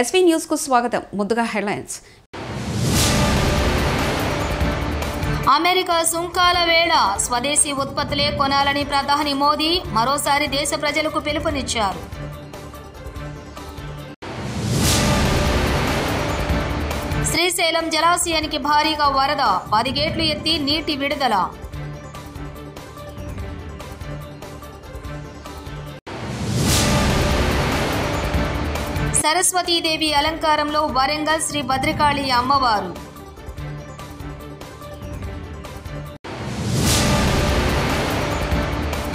SV news కు స్వాగతం. ముందుగా హెడ్లైన్స్. అమెరికా సుంకాల వేళ స్వదేశీ ఉత్పత్తులే కొనాలని ప్రధాని మోదీ మరోసారి దేశ ప్రజలకు పిలుపునిచ్చారు. శ్రీశైలం జలాశయానికి భారీగా వరద, 10 గేట్లు ఎత్తి నీటి విడుదల. సరస్వతీదేవి అలంకారంలో వరంగల్ శ్రీ భద్రకాళి అమ్మవారు.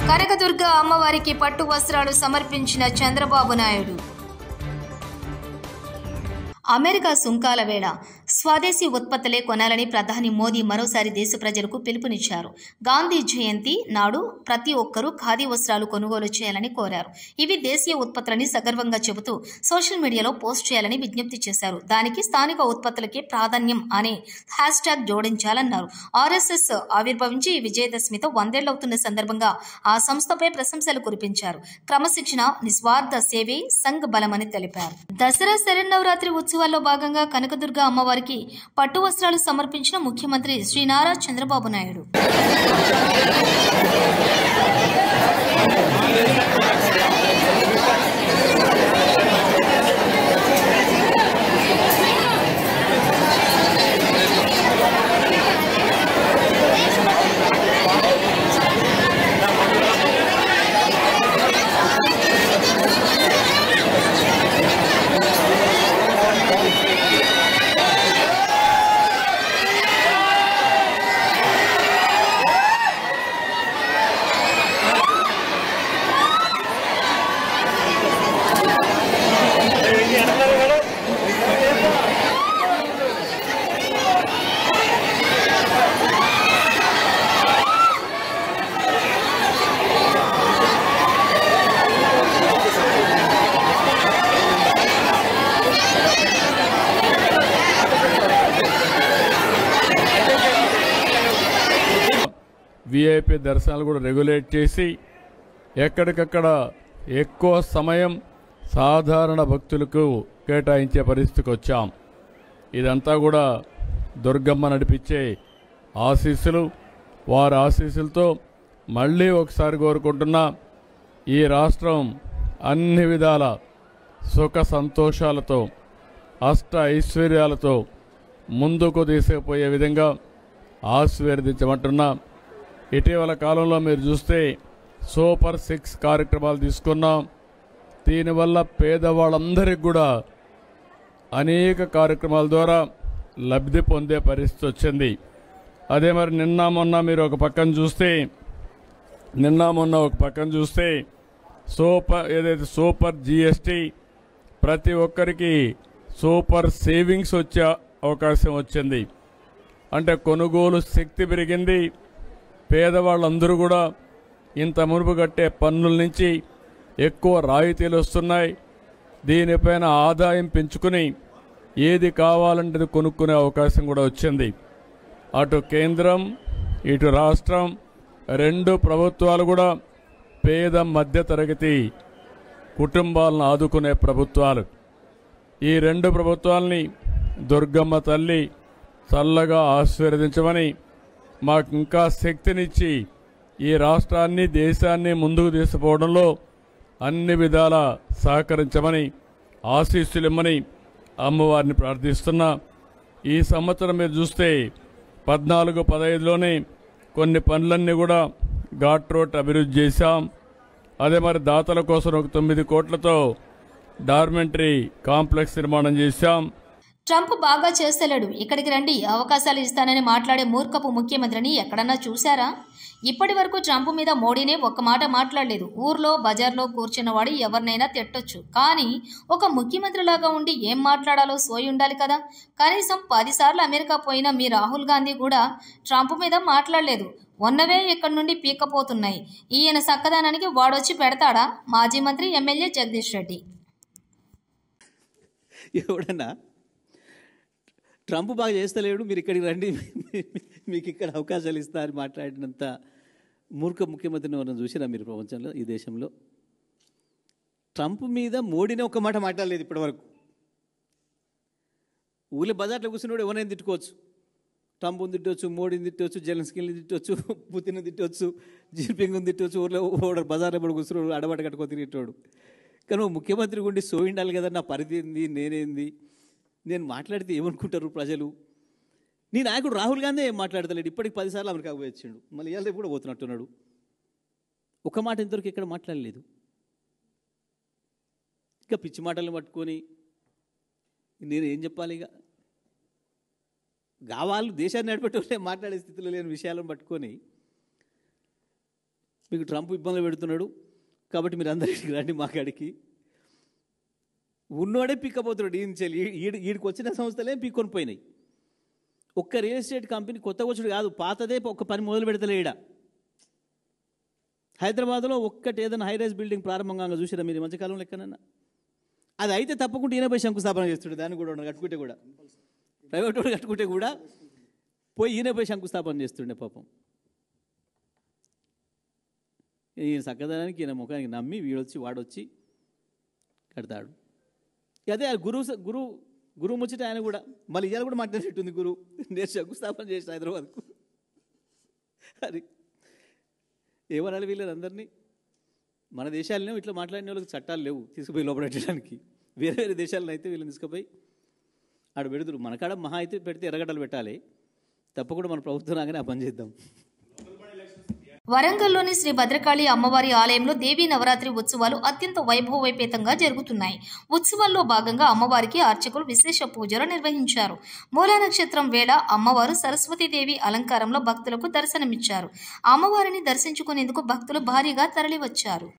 కనకదుర్గ అమ్మవారికి పట్టు వస్త్రాలు సమర్పించిన చంద్రబాబు నాయుడు. అమెరికా సుంకాల వేళ స్వదేశీ ఉత్పత్తులే కొనాలని ప్రధాని మోదీ మరోసారి దేశ ప్రజలకు పిలుపునిచ్చారు. గాంధీ జయంతి నాడు ప్రతి ఒక్కరూ ఖాదీ వస్త్రాలు కొనుగోలు చేయాలని కోరారు. ఇవి దేశీయ ఉత్పత్తులని సగర్వంగా చెబుతూ సోషల్ మీడియాలో పోస్ట్ చేయాలని విజ్ఞప్తి చేశారు. దానికి స్థానిక ఉత్పత్తులకే ప్రాధాన్యం అనే హ్యాష్ ట్యాగ్ జోడించాలన్నారు. ఆర్ఎస్ఎస్ ఆవిర్భవించి విజయదశమితో 100 ఏళ్లవుతున్న సందర్భంగా ఆ సంస్థపై ప్రశంసలు కురిపించారు. క్రమశిక్షణ, నిస్వార్థ సేవే సంఘ్ బలమని తెలిపారు. దసరా శరన్నవరాత్రి ఉత్సవాల్లో భాగంగా కనకదుర్గ అమ్మవారికి పట్టు వస్త్రాలు సమర్పించిన ముఖ్యమంత్రి శ్రీ నారా చంద్రబాబు నాయుడు. విఐపి దర్శనాలు కూడా రెగ్యులేట్ చేసి ఎక్కడికక్కడ ఎక్కువ సమయం సాధారణ భక్తులకు కేటాయించే పరిస్థితికి వచ్చాం. ఇదంతా కూడా దుర్గమ్మ నడిపించే ఆశీస్సులు. వారి ఆశీస్సులతో మళ్ళీ ఒకసారి కోరుకుంటున్నా, ఈ రాష్ట్రం అన్ని విధాల సుఖ సంతోషాలతో అష్ట ఐశ్వర్యాలతో ముందుకు తీసుకుపోయే విధంగా ఆశీర్వదించమంటున్నా. ఇటీవల కాలంలో మీరు చూస్తే సూపర్ 6 కార్యక్రమాలు తీసుకున్నాం. దీనివల్ల పేదవాళ్ళందరికీ కూడా అనేక కార్యక్రమాల ద్వారా లబ్ధి పొందే పరిస్థితి వచ్చింది. అదే మరి నిన్న మొన్న ఒక పక్కన చూస్తే సూపర్ జిఎస్టీ ప్రతి ఒక్కరికి సూపర్ సేవింగ్స్ వచ్చే అవకాశం వచ్చింది. అంటే కొనుగోలు శక్తి పెరిగింది. పేదవాళ్ళందరూ కూడా ఇంత మునుపు కట్టే పన్నుల నుంచి ఎక్కువ రాయితీలు వస్తున్నాయి. దీనిపైన ఆదాయం పెంచుకుని ఏది కావాలంటే కొనుక్కునే అవకాశం కూడా వచ్చింది. అటు కేంద్రం ఇటు రాష్ట్రం 2 ప్రభుత్వాలు కూడా పేద మధ్యతరగతి కుటుంబాలను ఆదుకునే ప్రభుత్వాలు. ఈ 2 ప్రభుత్వాలని దుర్గమ్మ తల్లి చల్లగా ఆశీర్వదించమని, మాకు ఇంకా శక్తినిచ్చి ఈ రాష్ట్రాన్ని దేశాన్ని ముందుకు తీసుకుపోవడంలో అన్ని విధాల సహకరించమని, ఆశీస్సులిమ్మని అమ్మవారిని ప్రార్థిస్తున్నా. ఈ సంవత్సరం మీరు చూస్తే 14-15లోనే కొన్ని పనులన్నీ కూడా ఘాట్ రోడ్ అభివృద్ధి చేశాం. అదే మరి దాతల కోసం ఒక 9 కోట్లతో డార్మెంటరీ కాంప్లెక్స్ నిర్మాణం చేశాం. ట్రంప్ బాగా చేస్తలేడు, ఇక్కడికి రండి అవకాశాలు ఇస్తానని మాట్లాడే మూర్ఖపు ముఖ్యమంత్రిని ఎక్కడన్నా చూశారా? ఇప్పటి వరకు ట్రంప్ మీద మోడీనే ఒక్క మాట మాట్లాడలేదు. ఊర్లో బజార్లో కూర్చున్నవాడు ఎవరినైనా తిట్టొచ్చు, కానీ ఒక ముఖ్యమంత్రిలాగా ఉండి ఏం మాట్లాడాలో సోయి ఉండాలి కదా. కనీసం 10 సార్లు అమెరికా పోయిన మీ రాహుల్ గాంధీ కూడా ట్రంప్ మీద మాట్లాడలేదు. ఉన్నవే ఇక్కడి నుండి పీక్కపోతున్నాయి. ఈయన సక్కదానానికి వాడొచ్చి పెడతాడా? మాజీ మంత్రి ఎమ్మెల్యే జగదీష్ రెడ్డి. ఎవడన్నా ట్రంప్ బాగా చేస్తలేడు, మీరు ఇక్కడికి రండి, మీకు ఇక్కడ అవకాశాలు ఇస్తా అని మాట్లాడినంత మూర్ఖ ముఖ్యమంత్రిని మనం చూసినా మీరు ప్రపంచంలో, ఈ దేశంలో? ట్రంప్ మీద మోడీనే ఒక్క మాట మాట్లాడలేదు ఇప్పటివరకు. ఊళ్ళో బజార్లో కూర్చున్నాడు ఎవరైనా తిట్టుకోవచ్చు, ట్రంప్ని తిట్టవచ్చు, మోడీని తిట్టవచ్చు, జెలెన్స్కీని తిట్టవచ్చు, పుతిన్ తిట్టవచ్చు, జిన్పింగ్ని తిట్టవచ్చు. ఊళ్ళో బజార్లో పడి కూర్చున్నాడు, అడబడి కట్టుకొని తిరిగేటోడు. కానీ ముఖ్యమంత్రి గుండి సోయిండాలి కదా, నా పరిధి ఏంది, నేనేంది, నేను మాట్లాడితే ఏమనుకుంటారు ప్రజలు. నీ నాయకుడు రాహుల్ గాంధీ ఏం మాట్లాడతలేడు, ఇప్పటికి 10 సార్లు అమెరికాకు పోయి వచ్చిండు, మళ్ళీ ఇవాళ రేపు కూడా పోతున్నట్టున్నాడు. ఒక మాట ఇంతవరకు ఎక్కడ మాట్లాడలేదు. ఇంకా పిచ్చి మాటలను పట్టుకొని నేను ఏం చెప్పాలి? ఇక వాళ్ళు దేశాన్ని నడిపేటోళ్ళే మాట్లాడే స్థితిలో లేని విషయాలను పట్టుకొని మీకు ట్రంప్ ఇబ్బందులు పెడుతున్నాడు కాబట్టి మీరు అందరికి రండి మా కాడికి. ఉన్నోడే పిక్కపోతున్నాడు. ఈడికి వచ్చిన సంస్థలే పిక్కొని పోయినాయి. ఒక్క రియల్ ఎస్టేట్ కంపెనీ కొత్తగా వచ్చాడు కాదు, పాతదే ఒక్క పని మొదలు పెడతలే. ఈడ హైదరాబాద్లో ఒక్కటి ఏదైనా హైరైజ్ బిల్డింగ్ ప్రారంభంగా చూసినా మీరు మధ్యకాలంలో ఎక్కడన్నా? అది అయితే తప్పకుండా ఈయన పోయి శంకుస్థాపన చేస్తాడు. దాన్ని కూడా కట్టుకుంటే కూడా, ప్రైవేట్ వాడు కట్టుకుంటే కూడా పోయి ఈయన పోయి శంకుస్థాపన చేస్తుండే పాపం. ఈయన చక్కదనానికి ఈయన ముఖానికి నమ్మి వీడొచ్చి వాడొచ్చి కడతాడు. అదే గురువు ముచ్చట ఆయన కూడా మళ్ళీ ఇవాళ కూడా మాట్లాడేట్టుంది. గురువు నేను శంకుస్థాపన చేసిన హైదరాబాద్కు. అది ఏమనాలి వీళ్ళని అందరినీ? మన దేశాలనే ఇట్లా మాట్లాడిన వాళ్ళకి చట్టాలు లేవు తీసుకుపోయి లోపడేయడానికి. వేరే వేరే దేశాలను అయితే వీళ్ళని తీసుకుపోయి ఆడ పెడుతురు. మన కాడ మహా అయితే పెడితే ఎర్రగడ్డలు పెట్టాలి. తప్పకుండా మన ప్రభుత్వం రాగానే ఆ పని చేద్దాం. వరంగల్లోని శ్రీ భద్రకాళి అమ్మవారి ఆలయంలో దేవీ నవరాత్రి ఉత్సవాలు అత్యంత వైభవోపేతంగా జరుగుతున్నాయి. ఉత్సవాల్లో భాగంగా అమ్మవారికి అర్చకులు విశేష పూజలు నిర్వహించారు. మూలా నక్షత్రం వేళ అమ్మవారు సరస్వతీదేవి అలంకారంలో భక్తులకు దర్శనమిచ్చారు. అమ్మవారిని దర్శించుకునేందుకు భక్తులు భారీగా తరలివచ్చారు.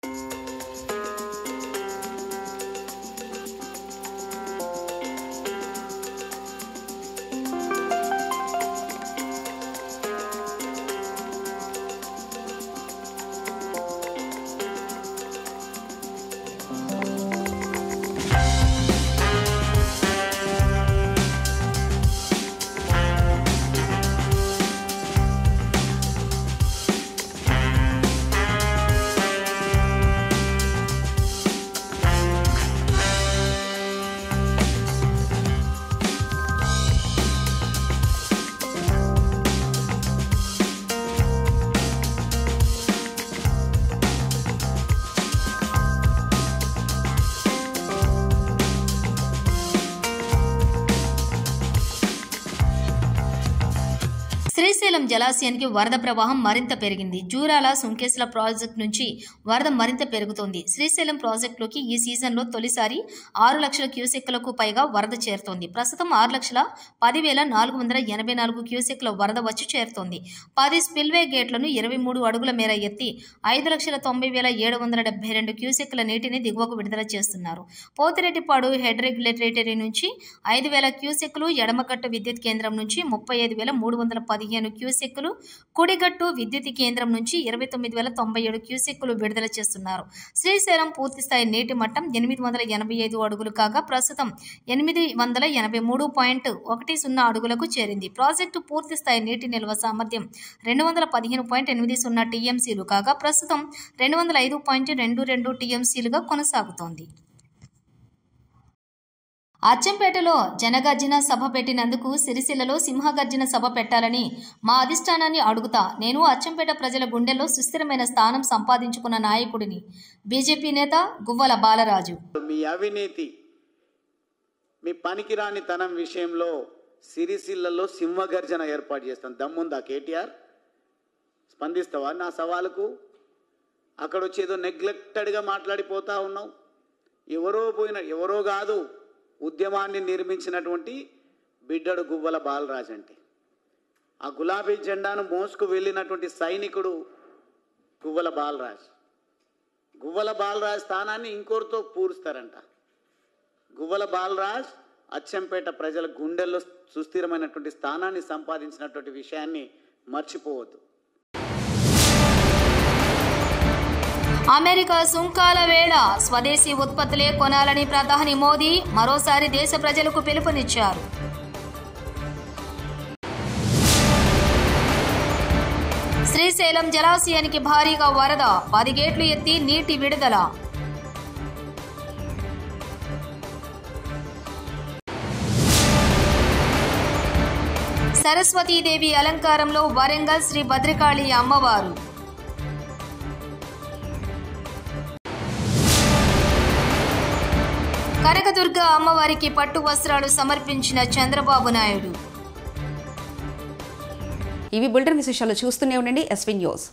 శ్రీశైలం జలాశయానికి వరద ప్రవాహం మరింత పెరిగింది. జూరాల సుంకేశ్ల ప్రాజెక్టు నుంచి వరద మరింత పెరుగుతోంది. శ్రీశైలం ప్రాజెక్టులోకి ఈ సీజన్లో తొలిసారి 6 లక్షల క్యూసెక్లకు పైగా వరద చేరుతోంది. ప్రస్తుతం 6,10,484 క్యూసెక్ల వరద వచ్చి చేరుతోంది. 10 స్పిల్వే గేట్లను 23 అడుగుల మేర ఎత్తి 5,90,772 క్యూసెక్ల నీటిని దిగువకు విడుదల చేస్తున్నారు. పోతిరెడ్డిపాడు హెడ్ రెగ్యులేటరీ నుంచి 5,000 క్యూసెక్లు, ఎడమగట్టు విద్యుత్ కేంద్రం నుంచి 35,315 క్యూసెక్కులు, కుడిగట్టు విద్యుత్ కేంద్రం నుంచి 29,097 క్యూసెక్కులు విడుదల చేస్తున్నారు. శ్రీశైలం పూర్తిస్థాయి నీటి మట్టం 885 అడుగులు కాగా ప్రస్తుతం 883.10 అడుగులకు చేరింది. ప్రాజెక్టు పూర్తిస్థాయి నీటి నిల్వ సామర్థ్యం 215.80 టీఎంసీలు కాగా ప్రస్తుతం 205.22 టీఎంసీలుగా కొనసాగుతోంది. అచ్చంపేటలో జనగర్జన సభ పెట్టినందుకు సిరిసిల్లలో సింహగర్జన సభ పెట్టాలని మా అధిష్టానాన్ని అడుగుతా. నేను అచ్చంపేట ప్రజల గుండెల్లో సుస్థిరమైన స్థానం సంపాదించుకున్న నాయకుడిని. బీజేపీ నేత గువ్వల బాలరాజు. మీ అవినీతి, మీ పనికిరాని తనం విషయంలో సిరిసిల్లలో సింహగర్జన ఏర్పాటు చేస్తాను. దమ్ముందా కేటీఆర్? స్పందిస్తావా నా సవాలుకు? అక్కడ వచ్చి ఏదో నెగ్లెక్టెడ్గా మాట్లాడిపోతా ఉన్నావు. ఎవరో కాదు, ఉద్యమాన్ని నిర్మించినటువంటి బిడ్డడు గువ్వల బాలరాజు అంటే. ఆ గులాబీ జెండాను మోసుకు వెళ్ళినటువంటి సైనికుడు గువ్వల బాలరాజు. గువ్వల బాలరాజు స్థానాన్ని ఇంకోరితో పూరుస్తారంట. గువ్వల బాలరాజు అచ్చంపేట ప్రజల గుండెల్లో సుస్థిరమైనటువంటి స్థానాన్ని సంపాదించినటువంటి విషయాన్ని మర్చిపోవద్దు. అమెరికా సుంకాల వేళ స్వదేశీ ఉత్పత్తులే కొనాలని ప్రధాని మోదీ మరోసారి దేశ ప్రజలకు పిలుపునిచ్చారు. శ్రీశైలం జలాశయానికి భారీగా వరద, 10 గేట్లు ఎత్తి నీటి విడుదల. సరస్వతీదేవి అలంకారంలో వరంగల్ శ్రీ భద్రకాళి అమ్మవారు. కనకదుర్గ అమ్మవారికి పట్టు వస్త్రాలు సమర్పించిన చంద్రబాబు నాయుడు. ఇవి బులెటిన్ విశేషాలు. చూస్తూనే ఉండండి ఎస్వీ న్యూస్.